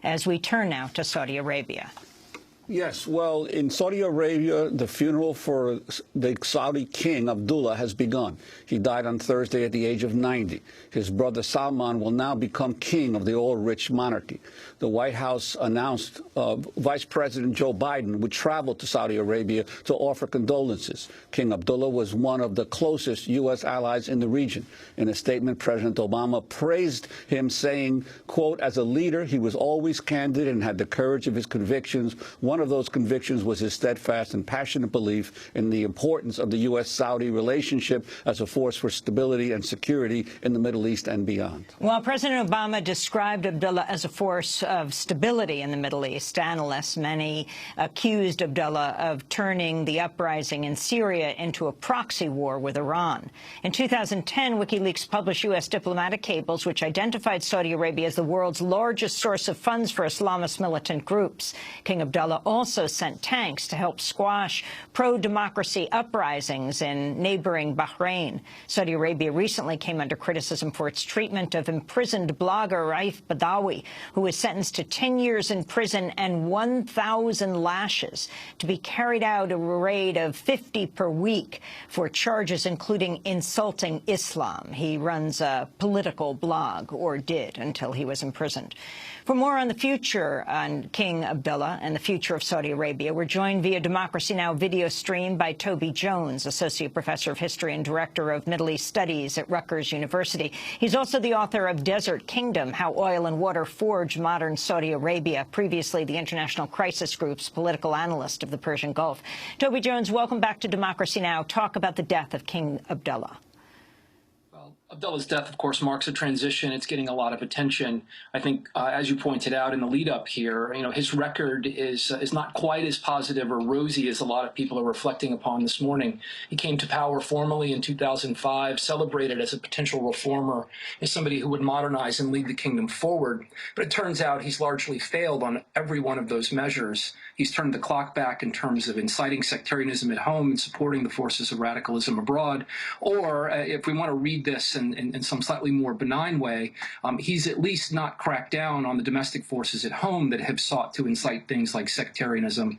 as we turn now to Saudi Arabia. Yes, well, in Saudi Arabia, the funeral for the Saudi king, Abdullah, has begun. He died on Thursday at the age of 90. His brother Salman will now become king of the oil-rich monarchy. The White House announced Vice President Joe Biden would travel to Saudi Arabia to offer condolences. King Abdullah was one of the closest U.S. allies in the region. In a statement, President Obama praised him, saying, quote, as a leader, he was always candid and had the courage of his convictions. One of those convictions was his steadfast and passionate belief in the importance of the U.S.-Saudi relationship as a force for stability and security in the Middle East and beyond. While President Obama described Abdullah as a force of stability in the Middle East, analysts, many accused Abdullah of turning the uprising in Syria into a proxy war with Iran. In 2010, WikiLeaks published U.S. diplomatic cables which identified Saudi Arabia as the world's largest source of funds for Islamist militant groups. King Abdullah also sent tanks to help squash pro-democracy uprisings in neighboring Bahrain. Saudi Arabia recently came under criticism for its treatment of imprisoned blogger Raif Badawi, who was sentenced to 10 years in prison and 1,000 lashes to be carried out at a rate of 50 per week for charges including insulting Islam. He runs a political blog, or did until he was imprisoned. For more on the future on King Abdullah and the future of Saudi Arabia, we're joined via Democracy Now! Video stream by Toby Jones, Associate Professor of History and Director of Middle East Studies at Rutgers University. He's also the author of Desert Kingdom, How Oil and Water Forged Modern Saudi Arabia, previously the International Crisis Group's political analyst of the Persian Gulf. Toby Jones, welcome back to Democracy Now! Talk about the death of King Abdullah. Abdullah's death, of course, marks a transition. It's getting a lot of attention. I think, as you pointed out in the lead up here, his record is not quite as positive or rosy as a lot of people are reflecting upon this morning. He came to power formally in 2005, celebrated as a potential reformer, as somebody who would modernize and lead the kingdom forward. But it turns out he's largely failed on every one of those measures. He's turned the clock back in terms of inciting sectarianism at home and supporting the forces of radicalism abroad. Or, if we want to read this in some slightly more benign way, he's at least not cracked down on the domestic forces at home that have sought to incite things like sectarianism.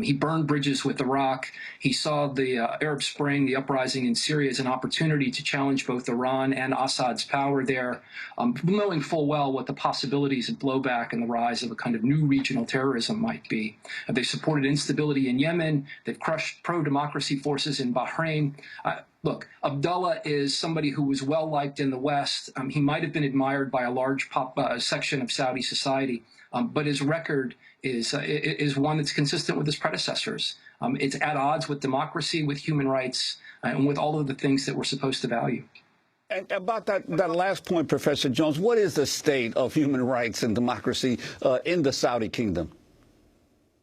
He burned bridges with Iraq. He saw the Arab Spring, the uprising in Syria, as an opportunity to challenge both Iran and Assad's power there, knowing full well what the possibilities of blowback and the rise of a kind of new regional terrorism might be. They supported instability in Yemen. They've crushed pro-democracy forces in Bahrain. Look, Abdullah is somebody who was well-liked in the West. He might have been admired by a large section of Saudi society, but his record is one that's consistent with his predecessors. It's at odds with democracy, with human rights, and with all of the things that we're supposed to value. And about that last point, Professor Jones, what is the state of human rights and democracy in the Saudi kingdom?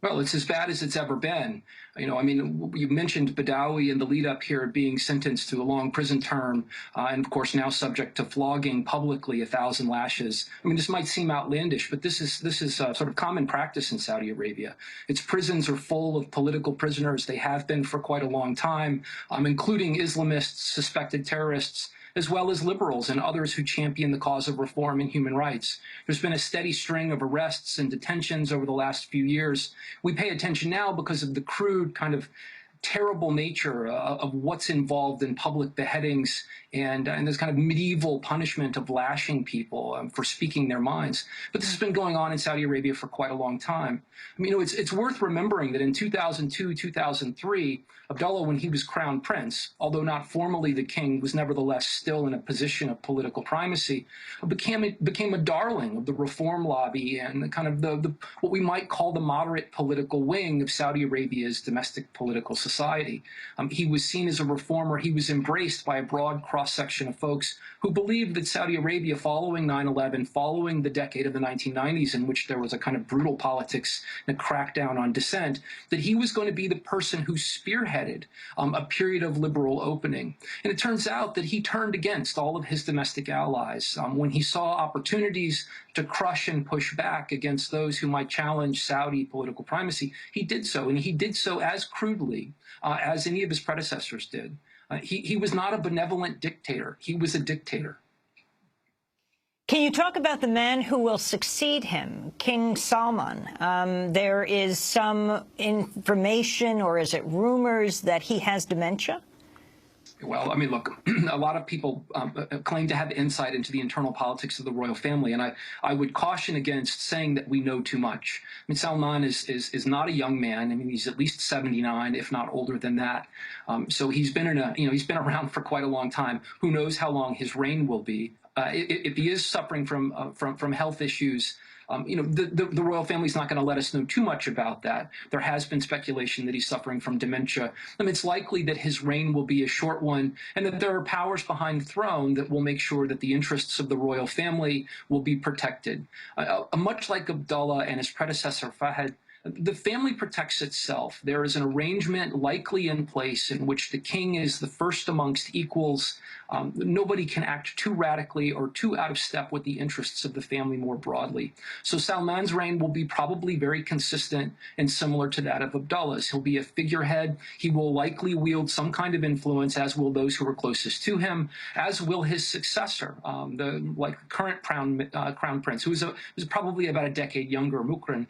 Well, it's as bad as it's ever been. You mentioned Badawi in the lead up here being sentenced to a long prison term and, of course, now subject to flogging publicly, 1,000 lashes. This might seem outlandish, but this is sort of common practice in Saudi Arabia. Its prisons are full of political prisoners. They have been for quite a long time, including Islamists, suspected terrorists, as well as liberals and others who champion the cause of reform and human rights. There's been a steady string of arrests and detentions over the last few years. We pay attention now because of the crude kind of terrible nature of what's involved in public beheadings and this kind of medieval punishment of lashing people for speaking their minds. But this has been going on in Saudi Arabia for quite a long time. It's worth remembering that in 2002, 2003, Abdullah, when he was crown prince, although not formally the king, was nevertheless still in a position of political primacy, became a darling of the reform lobby and the kind of the what we might call the moderate political wing of Saudi Arabia's domestic political society. He was seen as a reformer. He was embraced by a broad cross-section of folks who believed that Saudi Arabia, following 9/11, following the decade of the 1990s in which there was a kind of brutal politics and a crackdown on dissent, that he was going to be the person who spearheaded a period of liberal opening. And it turns out that he turned against all of his domestic allies. When he saw opportunities to crush and push back against those who might challenge Saudi political primacy, he did so, and he did so as crudely as any of his predecessors did. He was not a benevolent dictator. He was a dictator. Can you talk about the man who will succeed him, King Salman? There is some information, or is it rumors, that he has dementia? Well, I mean, look, a lot of people claim to have insight into the internal politics of the royal family, and I would caution against saying that we know too much. I mean, Salman is not a young man. I mean, he's at least 79, if not older than that. So he's been he's been around for quite a long time. Who knows how long his reign will be? If he is suffering from health issues, the royal family is not going to let us know too much about that. There has been speculation that he's suffering from dementia. I mean, it's likely that his reign will be a short one, and that there are powers behind the throne that will make sure that the interests of the royal family will be protected. Much like Abdullah and his predecessor Fahd, the family protects itself. There is an arrangement likely in place in which the king is the first amongst equals. Nobody can act too radically or too out of step with the interests of the family more broadly. So Salman's reign will be probably very consistent and similar to that of Abdullah's. He'll be a figurehead. He will likely wield some kind of influence, as will those who are closest to him, as will his successor, the current crown prince, who's probably about a decade younger, Mukran.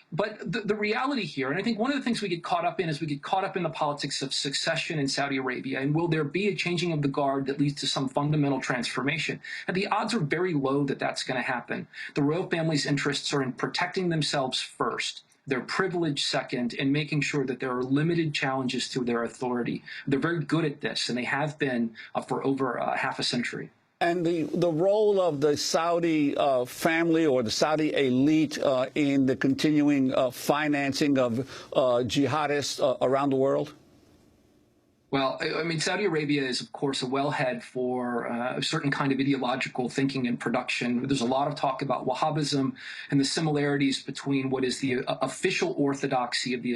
But the reality here, and I think one of the things we get caught up in is we get caught up in the politics of succession in Saudi Arabia, and will there be a changing of the guard that leads to some fundamental transformation? And the odds are very low that that's going to happen. The royal family's interests are in protecting themselves first, their privilege second, and making sure that there are limited challenges to their authority. They're very good at this, and they have been for over half a century. And the role of the Saudi family or the Saudi elite in the continuing financing of jihadists around the world? Well, I mean, Saudi Arabia is, of course, a wellhead for a certain kind of ideological thinking and production. There's a lot of talk about Wahhabism and the similarities between what is the official orthodoxy of the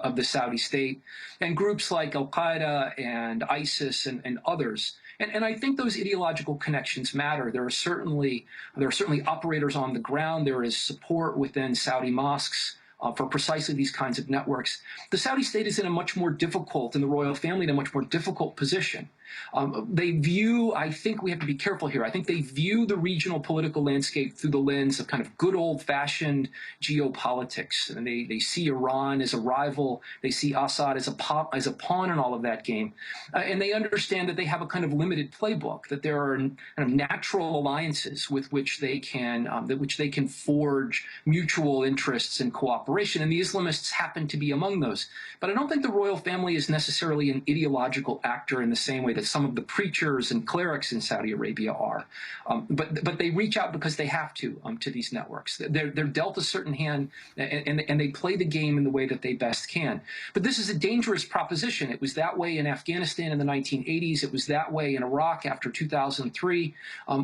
of the Saudi state and groups like Al-Qaeda and ISIS and others. And I think those ideological connections matter. There are certainly operators on the ground. There is support within Saudi mosques for precisely these kinds of networks. The Saudi state is in a much more difficult, and the royal family in a much more difficult position. They view, I think we have to be careful here, I think they view the regional political landscape through the lens of kind of good old-fashioned geopolitics. And they see Iran as a rival. They see Assad as a pawn in all of that game. And they understand that they have a kind of limited playbook, that there are kind of natural alliances with which they can forge mutual interests and cooperation. And the Islamists happen to be among those. But I don't think the royal family is necessarily an ideological actor in the same way that some of the preachers and clerics in Saudi Arabia are. But they reach out because they have to these networks. They're dealt a certain hand, and they play the game in the way that they best can. But this is a dangerous proposition. It was that way in Afghanistan in the 1980s. It was that way in Iraq after 2003,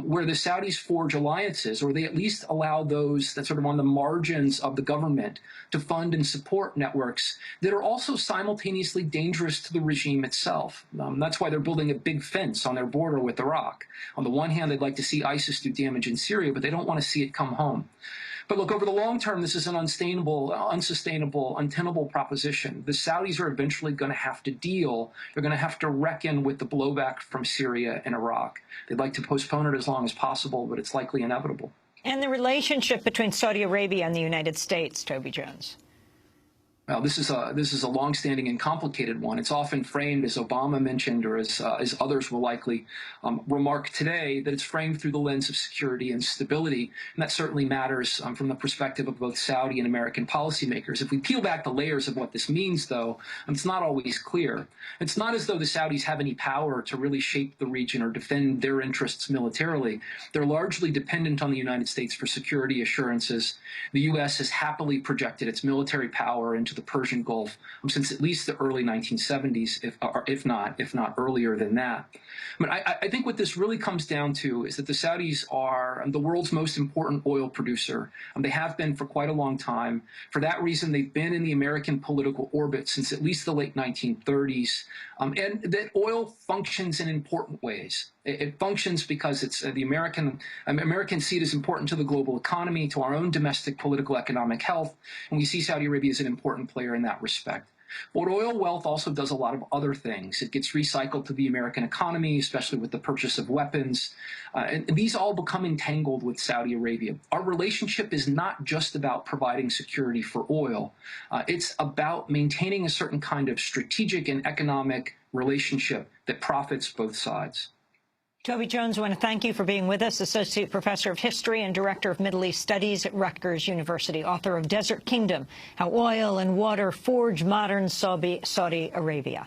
where the Saudis forge alliances, or they at least allow those that sort of on the margins of the government to fund and support networks that are also simultaneously dangerous to the regime itself. That's why they're building a big fence on their border with Iraq. On the one hand, they'd like to see ISIS do damage in Syria, but they don't want to see it come home. But look, over the long term, this is an unsustainable, untenable proposition. The Saudis are eventually going to have to deal. They're going to have to reckon with the blowback from Syria and Iraq. They'd like to postpone it as long as possible, but it's likely inevitable. And the relationship between Saudi Arabia and the United States, Toby Jones? Well, this is a longstanding and complicated one. It's often framed, as Obama mentioned, or as others will likely remark today, that it's framed through the lens of security and stability, and that certainly matters from the perspective of both Saudi and American policymakers. If we peel back the layers of what this means, though, it's not always clear. It's not as though the Saudis have any power to really shape the region or defend their interests militarily. They're largely dependent on the United States for security assurances. The U.S. has happily projected its military power into the Persian Gulf since at least the early 1970s, if not earlier than that. But I think what this really comes down to is that the Saudis are the world's most important oil producer. They have been for quite a long time. For that reason, they've been in the American political orbit since at least the late 1930s. And that oil functions in important ways. It functions because it's the American see it as important to the global economy, to our own domestic political economic health, and we see Saudi Arabia as an important player in that respect. But oil wealth also does a lot of other things. It gets recycled to the American economy, especially with the purchase of weapons. And these all become entangled with Saudi Arabia. Our relationship is not just about providing security for oil. It's about maintaining a certain kind of strategic and economic relationship that profits both sides. Toby Jones, I want to thank you for being with us, Associate Professor of History and Director of Middle East Studies at Rutgers University, author of Desert Kingdom, How Oil and Water Forge Modern Saudi Arabia.